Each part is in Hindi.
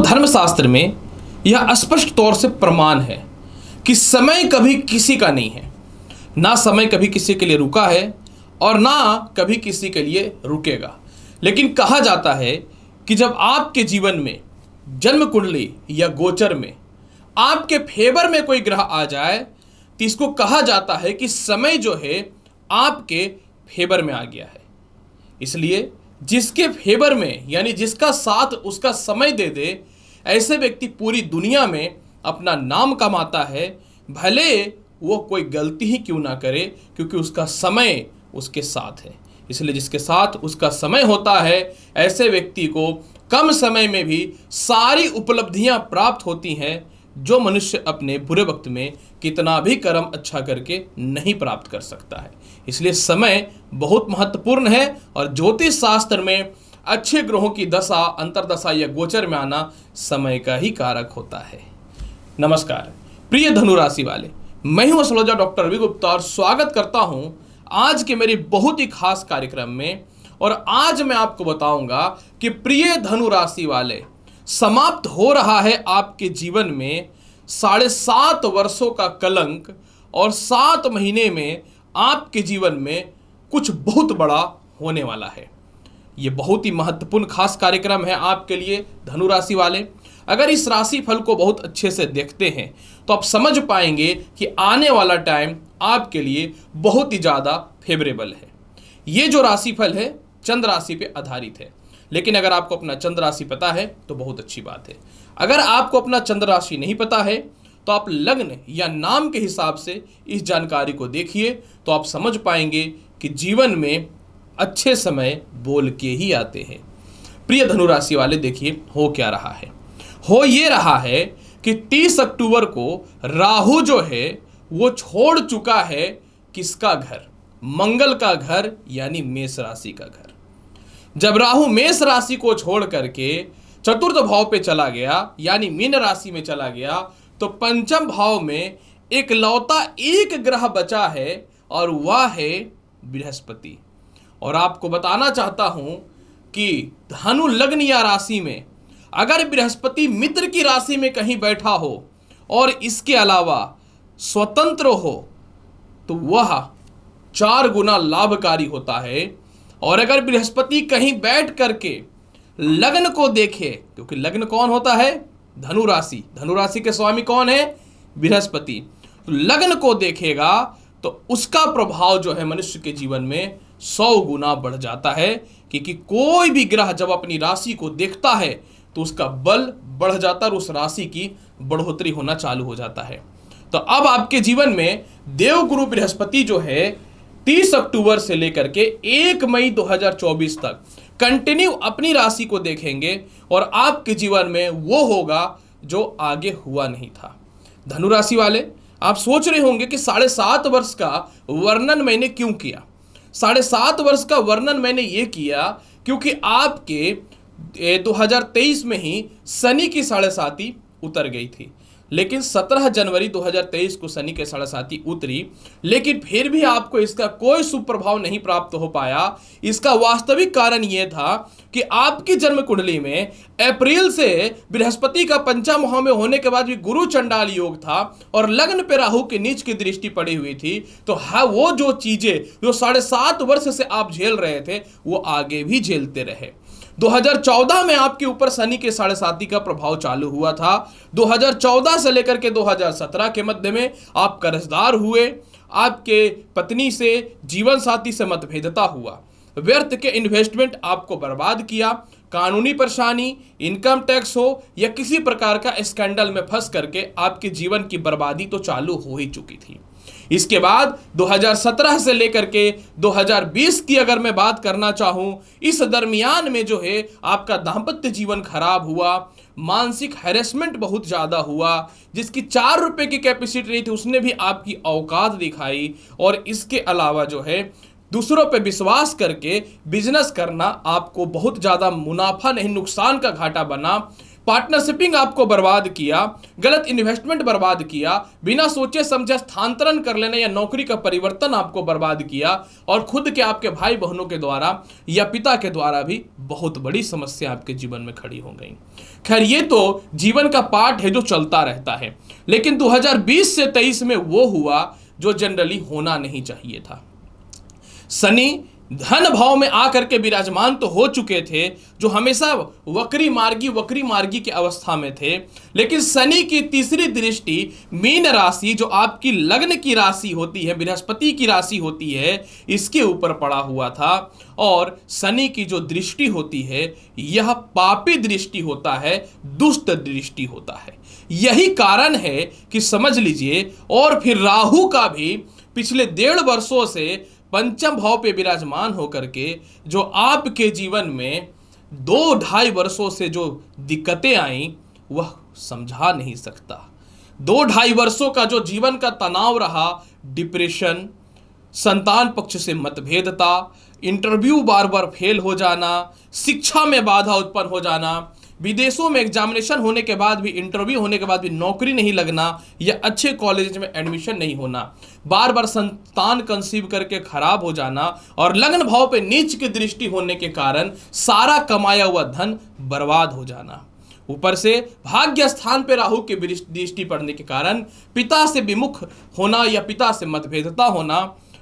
धर्मशास्त्र में यह स्पष्ट तौर से प्रमाण है कि समय कभी किसी का नहीं है। ना समय कभी किसी के लिए रुका है और ना कभी किसी के लिए रुकेगा। लेकिन कहा जाता है कि जब आपके जीवन में जन्म कुंडली या गोचर में आपके फेवर में कोई ग्रह आ जाए तो इसको कहा जाता है कि समय जो है आपके फेवर में आ गया है। इसलिए जिसके फेवर में यानी जिसका साथ उसका समय दे दे, ऐसे व्यक्ति पूरी दुनिया में अपना नाम कमाता है, भले वो कोई गलती ही क्यों ना करे, क्योंकि उसका समय उसके साथ है। इसलिए जिसके साथ उसका समय होता है, ऐसे व्यक्ति को कम समय में भी सारी उपलब्धियां प्राप्त होती हैं जो मनुष्य अपने बुरे वक्त में कितना भी कर्म अच्छा करके नहीं प्राप्त कर सकता है। इसलिए समय बहुत महत्वपूर्ण है और ज्योतिष शास्त्र में अच्छे ग्रहों की दशा, अंतरदशा या गोचर में आना समय का ही कारक होता है। नमस्कार प्रिय धनु राशि वाले, मैं हूं एस्ट्रोलॉजर डॉक्टर रवि गुप्ता और स्वागत करता हूं आज के मेरी बहुत ही खास कार्यक्रम में। और आज मैं आपको बताऊंगा कि प्रिय धनु राशि वाले, समाप्त हो रहा है आपके जीवन में 7.5 वर्षों का कलंक और 7 महीने में आपके जीवन में कुछ बहुत बड़ा होने वाला है। ये बहुत ही महत्वपूर्ण खास कार्यक्रम है आपके लिए धनु राशि वाले। अगर इस राशि फल को बहुत अच्छे से देखते हैं तो आप समझ पाएंगे कि आने वाला टाइम आपके लिए बहुत ही ज़्यादा फेवरेबल है। ये जो राशि फल है चंद्र राशि पे आधारित है, लेकिन अगर आपको अपना चंद्र राशि पता है तो बहुत अच्छी बात है। अगर आपको अपना चंद्र राशि नहीं पता है तो आप लग्न या नाम के हिसाब से इस जानकारी को देखिए, तो आप समझ पाएंगे कि जीवन में अच्छे समय बोल के ही आते हैं। प्रिय धनु राशि वाले, देखिए हो क्या रहा है। हो ये रहा है कि 30 अक्टूबर को राहु जो है वो छोड़ चुका है किसका घर? मंगल का घर, यानी मेष राशि का घर। जब राहु मेष राशि को छोड़ करके चतुर्थ भाव पे चला गया, यानी मीन राशि में चला गया, तो पंचम भाव में एक लौता एक ग्रह बचा है और वह है बृहस्पति। और आपको बताना चाहता हूं कि धनु लग्न या राशि में अगर बृहस्पति मित्र की राशि में कहीं बैठा हो और इसके अलावा स्वतंत्र हो तो वह 4 गुना लाभकारी होता है। और अगर बृहस्पति कहीं बैठ करके लग्न को देखे, क्योंकि लग्न कौन होता है? धनु राशि। धनु राशि के स्वामी कौन है? बृहस्पति। तो लग्न को देखेगा तो उसका प्रभाव जो है मनुष्य के जीवन में 100 गुना बढ़ जाता है, क्योंकि कोई भी ग्रह जब अपनी राशि को देखता है तो उसका बल बढ़ जाता है और उस राशि की बढ़ोतरी होना चालू हो जाता है। तो अब आपके जीवन में देवगुरु बृहस्पति जो है 30 अक्टूबर से लेकर के 1 मई 2024 तक कंटिन्यू अपनी राशि को देखेंगे और आपके जीवन में वो होगा जो आगे हुआ नहीं था। धनु राशि वाले, आप सोच रहे होंगे कि 7.5 वर्ष का वर्णन मैंने क्यों किया? 7.5 वर्ष का वर्णन मैंने ये किया क्योंकि आपके 2023 में ही शनि की 7.5 उतर गई थी, लेकिन 17 जनवरी 2023 को शनि के 7.5 उतरी, लेकिन फिर भी आपको इसका कोई शुभ प्रभाव नहीं प्राप्त हो पाया। इसका वास्तविक कारण यह था कि आपकी जन्म कुंडली में अप्रैल से बृहस्पति का पंचम भाव में होने के बाद भी गुरु चंडाल योग था और लग्न पे राहु की नीच की दृष्टि पड़ी हुई थी। तो हाँ, वो जो चीजें जो 7.5 वर्ष से आप झेल रहे थे वो आगे भी झेलते रहे। 2014 में आपके ऊपर शनि के 7.5 का प्रभाव चालू हुआ था। 2014 से लेकर के 2017 के मध्य में आप कर्जदार हुए, आपके पत्नी से, जीवन साथी से मतभेदता हुआ, व्यर्थ के इन्वेस्टमेंट आपको बर्बाद किया, कानूनी परेशानी, इनकम टैक्स हो या किसी प्रकार का स्कैंडल में फंस करके आपके जीवन की बर्बादी तो चालू हो ही चुकी थी। इसके बाद 2017 से लेकर के 2020 की अगर मैं बात करना चाहूं, इस दरमियान में जो है आपका दाम्पत्य जीवन खराब हुआ, मानसिक हैरेसमेंट बहुत ज़्यादा हुआ, जिसकी 4 रुपए की कैपेसिटी रही थी उसने भी आपकी औकात दिखाई। और इसके अलावा जो है दूसरों पे विश्वास करके बिजनेस करना आपको बहुत ज़्यादा मुनाफा नहीं नुकसान का घाटा बना। पार्टनरशिपिंग आपको बर्बाद किया, गलत इन्वेस्टमेंट बर्बाद किया, बिना सोचे समझे स्थानांतरण कर लेने या नौकरी का परिवर्तन आपको बर्बाद किया, और खुद के आपके भाई बहनों के द्वारा या पिता के द्वारा भी बहुत बड़ी समस्या आपके जीवन में खड़ी हो गई। खैर, ये तो जीवन का पार्ट है जो चलता रहता है, लेकिन 2020 से 23 में वो हुआ जो जनरली होना नहीं चाहिए था। शनि धन भाव में आकर के विराजमान तो हो चुके थे, जो हमेशा वक्री मार्गी की अवस्था में थे, लेकिन शनि की तीसरी दृष्टि मीन राशि, जो आपकी लग्न की राशि होती है, बृहस्पति की राशि होती है, इसके ऊपर पड़ा हुआ था। और शनि की जो दृष्टि होती है यह पापी दृष्टि होता है, दुष्ट दृष्टि होता है। यही कारण है कि समझ लीजिए, और फिर राहु का भी पिछले 1.5 वर्षों से पंचम भाव पे विराजमान होकर के जो आपके जीवन में 2-2.5 वर्षों से जो दिक्कतें आई वह समझा नहीं सकता। 2-2.5 वर्षों का जो जीवन का तनाव रहा, डिप्रेशन, संतान पक्ष से मतभेदता, इंटरव्यू बार बार फेल हो जाना, शिक्षा में बाधा उत्पन्न हो जाना, विदेशों में एग्जामिनेशन होने के बाद भी, इंटरव्यू होने के बाद भी नौकरी नहीं लगना या अच्छे कॉलेज में एडमिशन नहीं होना, बार बार संतान कंसीव करके खराब हो जाना, और लग्न भाव पे नीच की दृष्टि होने के कारण सारा कमाया हुआ धन बर्बाद हो जाना। ऊपर से भाग्य स्थान पे राहु की दृष्टि पड़ने के कारण पिता से विमुख होना या पिता से मतभेदता होना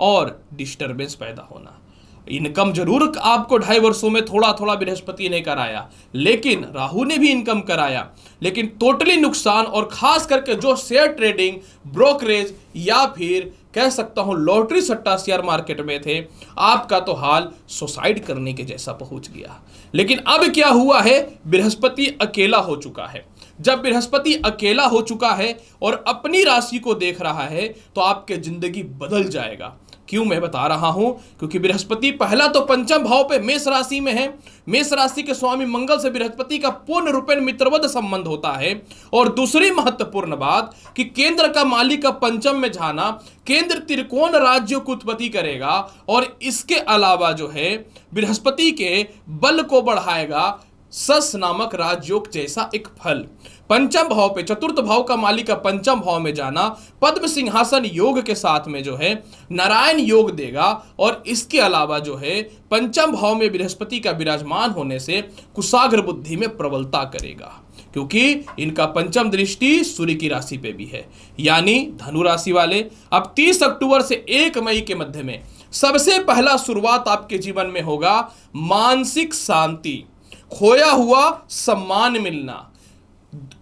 और डिस्टरबेंस पैदा होना। इनकम जरूर आपको 2.5 वर्षों में थोड़ा थोड़ा बृहस्पति ने कराया, लेकिन राहु ने भी इनकम कराया, लेकिन टोटली नुकसान। और खास करके जो शेयर ट्रेडिंग, ब्रोकरेज या फिर कह सकता हूं लॉटरी सट्टा शेयर मार्केट में थे, आपका तो हाल सुसाइड करने के जैसा पहुंच गया। लेकिन अब क्या हुआ है, बृहस्पति अकेला हो चुका है। जब बृहस्पति अकेला हो चुका है और अपनी राशि को देख रहा है तो आपकी जिंदगी बदल जाएगा। क्यों मैं बता रहा हूं, क्योंकि बृहस्पति पहला तो पंचम भाव पे मेष राशि में है। मेष राशि के स्वामी मंगल से बृहस्पति का पूर्ण रूपेण मित्रवत संबंध होता है। और दूसरी महत्वपूर्ण बात कि केंद्र का मालिक का पंचम में जाना, केंद्र त्रिकोण राज्यों को उत्पत्ति करेगा, और इसके अलावा जो है बृहस्पति के बल को बढ़ाएगा सस नामक राजयोग जैसा एक फल। पंचम भाव पे, चतुर्थ भाव का मालिक का पंचम भाव में जाना पद्म सिंहासन योग के साथ में जो है नारायण योग देगा। और इसके अलावा जो है पंचम भाव में बृहस्पति का विराजमान होने से कुशाग्र बुद्धि में प्रबलता करेगा, क्योंकि इनका पंचम दृष्टि सूर्य की राशि पे भी है, यानी धनु राशि वाले अब 30 अक्टूबर से 1 मई के मध्य में सबसे पहला शुरुआत आपके जीवन में होगा मानसिक शांति, खोया हुआ सम्मान मिलना,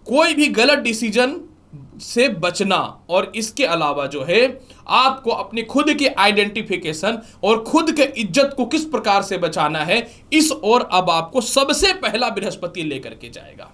कोई भी गलत डिसीजन से बचना, और इसके अलावा जो है आपको अपनी खुद की आइडेंटिफिकेशन और खुद के इज्जत को किस प्रकार से बचाना है, इस ओर अब आपको सबसे पहला बृहस्पति लेकर के जाएगा।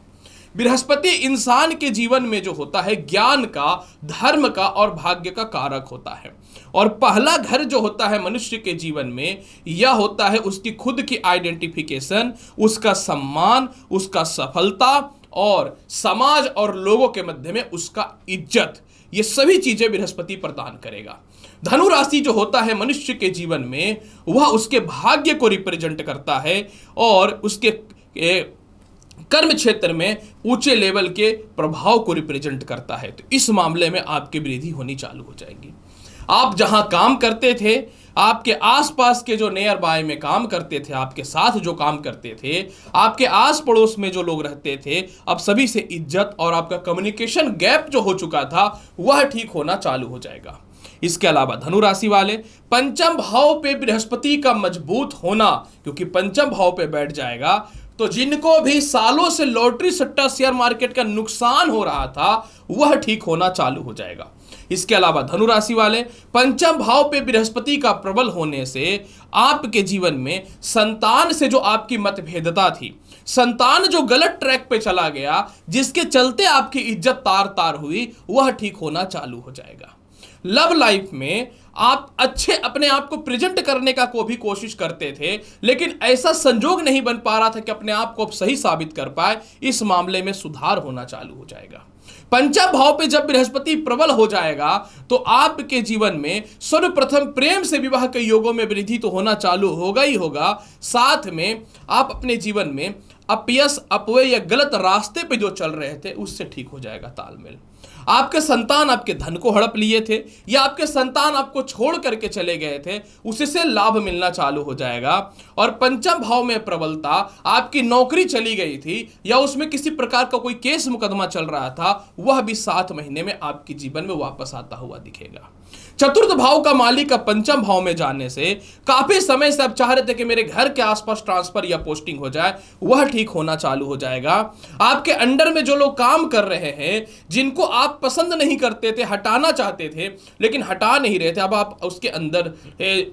बृहस्पति इंसान के जीवन में जो होता है ज्ञान का, धर्म का और भाग्य का कारक होता है। और पहला घर जो होता है मनुष्य के जीवन में, यह होता है उसकी खुद की आइडेंटिफिकेशन, उसका सम्मान, उसका सफलता और समाज और लोगों के मध्य में उसका इज्जत। ये सभी चीजें बृहस्पति प्रदान करेगा। धनु राशि जो होता है मनुष्य के जीवन में, वह उसके भाग्य को रिप्रेजेंट करता है और उसके कर्म क्षेत्र में ऊंचे लेवल के प्रभाव को रिप्रेजेंट करता है। तो इस मामले में आपकी वृद्धि होनी चालू हो जाएगी। आप जहां काम करते थे, आपके आसपास के जो नियर बाय में काम करते थे, आपके साथ जो काम करते थे, आपके आस पड़ोस में जो लोग रहते थे, अब सभी से इज्जत और आपका कम्युनिकेशन गैप जो हो चुका था वह ठीक होना चालू हो जाएगा। इसके अलावा धनु राशि वाले पंचम भाव पे बृहस्पति का मजबूत होना, क्योंकि पंचम भाव पे बैठ जाएगा, तो जिनको भी सालों से लॉटरी सट्टा शेयर मार्केट का नुकसान हो रहा था वह ठीक होना चालू हो जाएगा। इसके अलावा धनु राशि वाले पंचम भाव पे बृहस्पति का प्रबल होने से आपके जीवन में संतान से जो आपकी मतभेदता थी, संतान जो गलत ट्रैक पे चला गया, जिसके चलते आपकी इज्जत तार तार हुई, वह ठीक होना चालू हो जाएगा। लव लाइफ में आप अच्छे अपने आप को प्रेजेंट करने का को भी कोशिश करते थे, लेकिन ऐसा संजोग नहीं बन पा रहा था कि अपने आप को सही साबित कर पाए। इस मामले में सुधार होना चालू हो जाएगा। पंचम भाव पे जब बृहस्पति प्रबल हो जाएगा तो आपके जीवन में सर्वप्रथम प्रेम से विवाह के योगों में वृद्धि तो होना चालू होगा ही होगा, साथ में आप अपने जीवन में अपयश, अपव्यय या गलत रास्ते पे जो चल रहे थे उससे ठीक हो जाएगा तालमेल। आपके संतान आपके धन को हड़प लिए थे या आपके संतान आपको छोड़ करके चले गए थे, उससे लाभ मिलना चालू हो जाएगा। और पंचम भाव में प्रबलता, आपकी नौकरी चली गई थी या उसमें किसी प्रकार का कोई केस मुकदमा चल रहा था, वह भी 7 महीने में आपके जीवन में वापस आता हुआ दिखेगा। चतुर्थ भाव का मालिक का पंचम भाव में जाने से काफी समय से आप चाह रहे थे कि मेरे घर के आसपास ट्रांसफर या पोस्टिंग हो जाए, वह ठीक होना चालू हो जाएगा। आपके अंडर में जो लोग काम कर रहे हैं, जिनको आप पसंद नहीं करते थे, हटाना चाहते थे लेकिन हटा नहीं रहे थे, अब आप उसके अंदर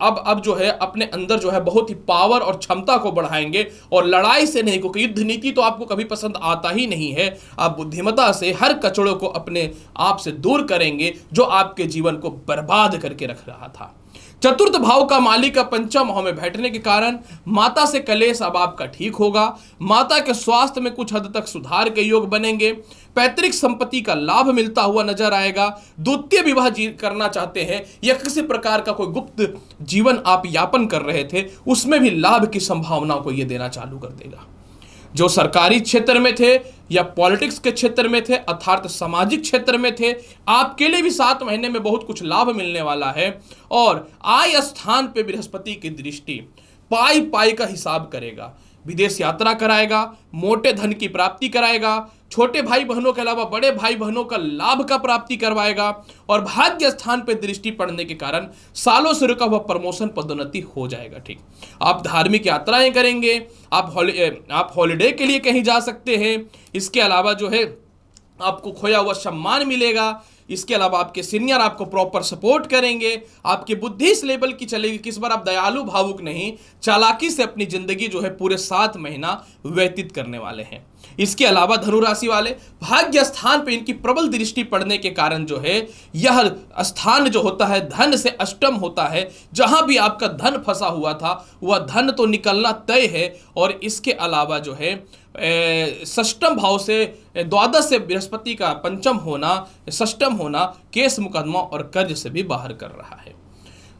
अब जो है अपने अंदर जो है बहुत ही पावर और क्षमता को बढ़ाएंगे और लड़ाई से नहीं, क्योंकि युद्ध नीति तो आपको कभी पसंद आता ही नहीं है। आप बुद्धिमत्ता से हर कचड़ों को अपने आप से दूर करेंगे जो आपके जीवन को बर्बाद करके रख रहा था। चतुर्थ भाव का मालिक का पंचम भाव में बैठने के कारण माता से कलेश अब आपका ठीक होगा। माता के स्वास्थ्य में कुछ हद तक सुधार के योग बनेंगे। पैतृक संपत्ति का लाभ मिलता हुआ नजर आएगा। द्वितीय विवाह करना चाहते हैं या किसी प्रकार का कोई गुप्त जीवन आप यापन कर रहे थे, उसमें भी लाभ की संभावना को यह देना चालू कर देगा। जो सरकारी क्षेत्र में थे या पॉलिटिक्स के क्षेत्र में थे, अर्थात सामाजिक क्षेत्र में थे, आपके लिए भी 7 महीने में बहुत कुछ लाभ मिलने वाला है। और आय स्थान पे बृहस्पति की दृष्टि पाई पाई का हिसाब करेगा। विदेश यात्रा कराएगा, मोटे धन की प्राप्ति कराएगा, छोटे भाई बहनों के अलावा बड़े भाई बहनों का लाभ का प्राप्ति करवाएगा। और भाग्य स्थान पर दृष्टि पड़ने के कारण सालों से रुका हुआ प्रमोशन, पदोन्नति हो जाएगा। ठीक, आप धार्मिक यात्राएं करेंगे, आप हॉलिडे के लिए कहीं जा सकते हैं। इसके अलावा जो है आपको खोया हुआ सम्मान मिलेगा। इसके अलावा आपके सीनियर आपको प्रॉपर सपोर्ट करेंगे। आपकी बुद्धि इस लेवल की चलेगी कि इस बार आप दयालु भावुक नहीं, चालाकी से अपनी जिंदगी जो है पूरे 7 महीना व्यतीत करने वाले हैं। इसके अलावा धनु राशि वाले, भाग्य स्थान पे इनकी प्रबल दृष्टि पड़ने के कारण जो है यह स्थान जो होता है धन से अष्टम होता है। जहां भी आपका धन फंसा हुआ था वह धन तो निकलना तय है। और इसके अलावा जो है षष्टम भाव से द्वादश से बृहस्पति का पंचम होना, षष्टम होना केस मुकदमा और कर्ज से भी बाहर कर रहा है।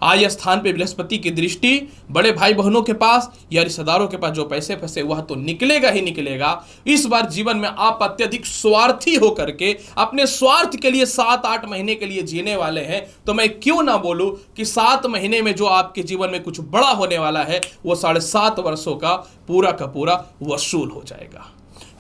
आय स्थान पे बृहस्पति की दृष्टि बड़े भाई बहनों के पास या रिश्तेदारों के पास जो पैसे फंसे वह तो निकलेगा ही निकलेगा। इस बार जीवन में आप अत्यधिक स्वार्थी होकर के अपने स्वार्थ के लिए 7-8 महीने के लिए जीने वाले हैं। तो मैं क्यों ना बोलूं कि 7 महीने में जो आपके जीवन में कुछ बड़ा होने वाला है वो 7.5 वर्षों का पूरा वसूल हो जाएगा।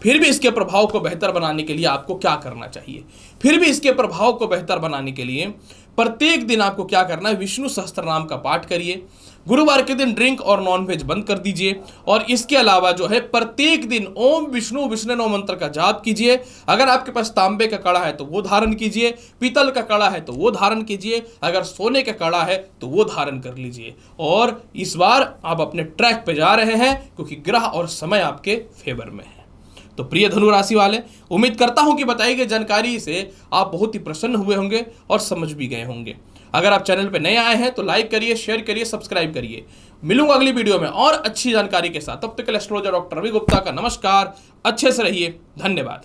फिर भी इसके प्रभाव को बेहतर बनाने के लिए आपको क्या करना चाहिए? फिर भी इसके प्रभाव को बेहतर बनाने के लिए प्रत्येक दिन आपको क्या करना है? विष्णु सहस्त्रनाम का पाठ करिए। गुरुवार के दिन ड्रिंक और नॉनवेज बंद कर दीजिए। और इसके अलावा जो है प्रत्येक दिन ओम विष्णु विष्णु मंत्र का जाप कीजिए। अगर आपके पास तांबे का कड़ा है तो वो धारण कीजिए, पीतल का कड़ा है तो वो धारण कीजिए, अगर सोने का कड़ा है तो वो धारण कर लीजिए। और इस बार आप अपने ट्रैक पे जा रहे हैं क्योंकि ग्रह और समय आपके फेवर में है। तो प्रिय धनु राशि वाले, उम्मीद करता हूं कि बताई गई जानकारी से आप बहुत ही प्रसन्न हुए होंगे और समझ भी गए होंगे। अगर आप चैनल पर नए आए हैं तो लाइक करिए, शेयर करिए, सब्सक्राइब करिए। मिलूंगा अगली वीडियो में और अच्छी जानकारी के साथ। तब तक के लिए एस्ट्रोलॉजर डॉक्टर रवि गुप्ता का नमस्कार। अच्छे से रहिए। धन्यवाद।